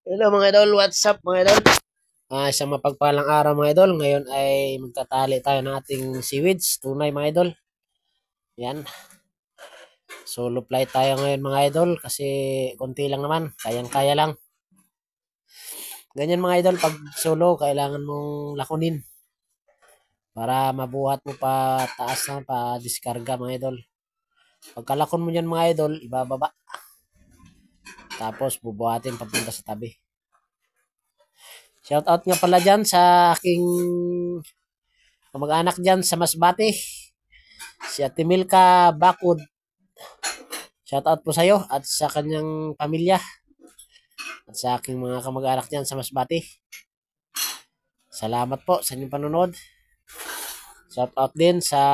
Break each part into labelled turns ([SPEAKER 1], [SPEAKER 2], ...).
[SPEAKER 1] Hello mga idol, what's up mga idol? Isang mapagpalang araw mga idol. Ngayon ay magtatali tayo ng ating seaweeds, tunay mga idol. Yan. Solo flight tayo ngayon mga idol kasi konti lang naman, kayang-kaya lang. Ganyan mga idol, pag solo kailangan mong lakonin para mabuhat mo pa taas na pa diskarga mga idol. Pagkalakon mo yan mga idol, ibababa. Tapos bubuhatin papunta sa tabi. Shout out nga pala dyan sa aking kamag-anak dyan sa Masbate. Si Ate Milka Bakud. Shout out po sa iyo at sa kanyang pamilya at sa aking mga kamag-anak dyan sa Masbate. Salamat po sa inyong panonood. Shout out din sa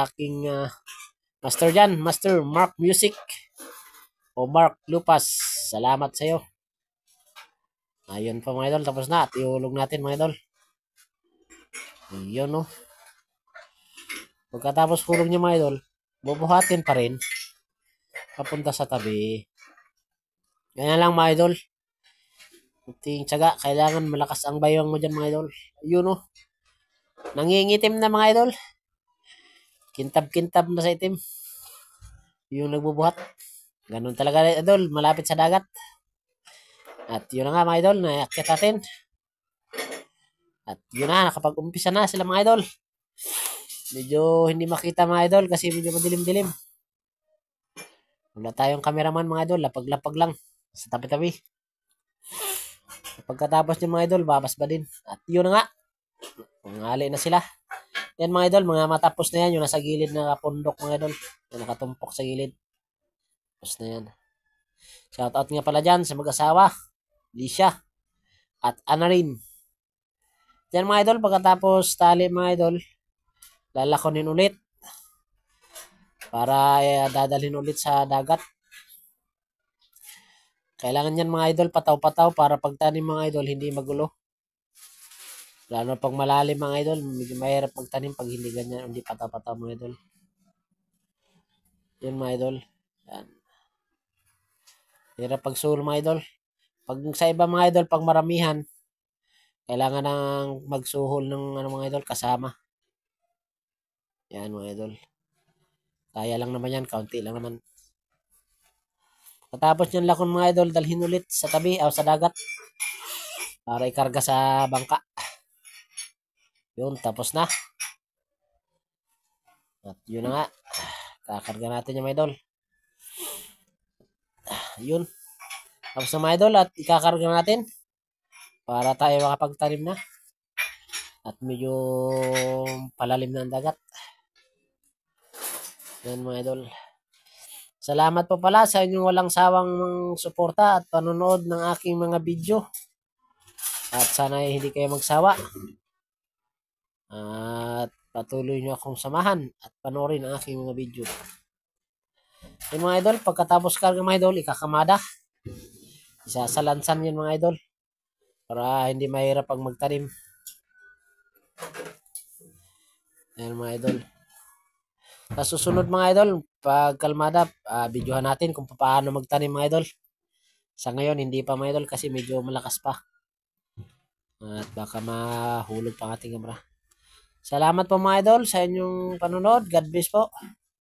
[SPEAKER 1] aking master dyan, Master Mark Music o Mark Lupas. Salamat sa iyo. Ayun po mga idol, tapos na at iulog natin mga idol. Ayun no. Pagkatapos hulog niya mga idol, bubuhatin pa rin papunta sa tabi. Ganyan lang mga idol. Kunting tiyaga, kailangan malakas ang baywang mo dyan mga idol. Ayun no. Nangingitim na mga idol. Kintab-kintab na sa itim. Yung nagbubuhat. Ganun talaga idol, malapit sa dagat. At yun na nga mga idol, naakyat natin. At yun na, nakapag-umpisa na sila mga idol. Medyo hindi makita mga idol kasi medyo madilim-dilim. Wala tayong cameraman mga idol, lapag-lapag lang sa tabi-tabi. Pagkatapos niya mga idol, babas ba din. At yun na nga, pangali na sila. Yan mga idol, mga matapos na yan, yung nasa gilid na pundok mga idol. Yung nakatumpok sa gilid. Tapos na yan. Shoutout nga pala dyan sa mag-asawa, Lisha at Anarin. Yan mga idol, pagkatapos tali mga idol, lalakonin ulit para dadalhin ulit sa dagat. Kailangan yan mga idol, pataw-pataw para pagtanim mga idol, hindi magulo. Lalo pag malalim mga idol, medyo mahirap magtanim pag hindi ganyan, hindi pataw-pataw mga idol. Yan mga idol. Yan. Hirap pag solo mga idol. Pag sa iba mga idol, pag maramihan, kailangan nang magsuhol ng mga idol kasama. Yan mga idol. Kaya lang naman yan, kaunti lang naman. Katapos nyan lakon mga idol, dalhin ulit sa tabi o sa dagat para ikarga sa bangka. Yun, tapos na. At yun na nga. Kakarga natin yung mga idol. Yun. Tapos na mga idol at ikakarga natin para tayo makapagtanim na. At medyo palalim na ang dagat. Yan mga idol. Salamat po pala sa inyong walang sawang suporta at panonood ng aking mga video. At sana hindi kayo magsawa. At patuloy nyo akong samahan at panoorin ang aking mga video. Yung mga idol, pagkatapos karga mga idol, ikakamada. Isasalansan yun mga idol. Para hindi mahirap pag magtanim. Ayan mga idol. Sa susunod mga idol, pag kalmada, videohan natin kung paano magtanim mga idol. Sa ngayon, hindi pa mga idol kasi medyo malakas pa. At baka mahulog pa ang ating camera. Salamat po mga idol sa inyong panonood. God bless po.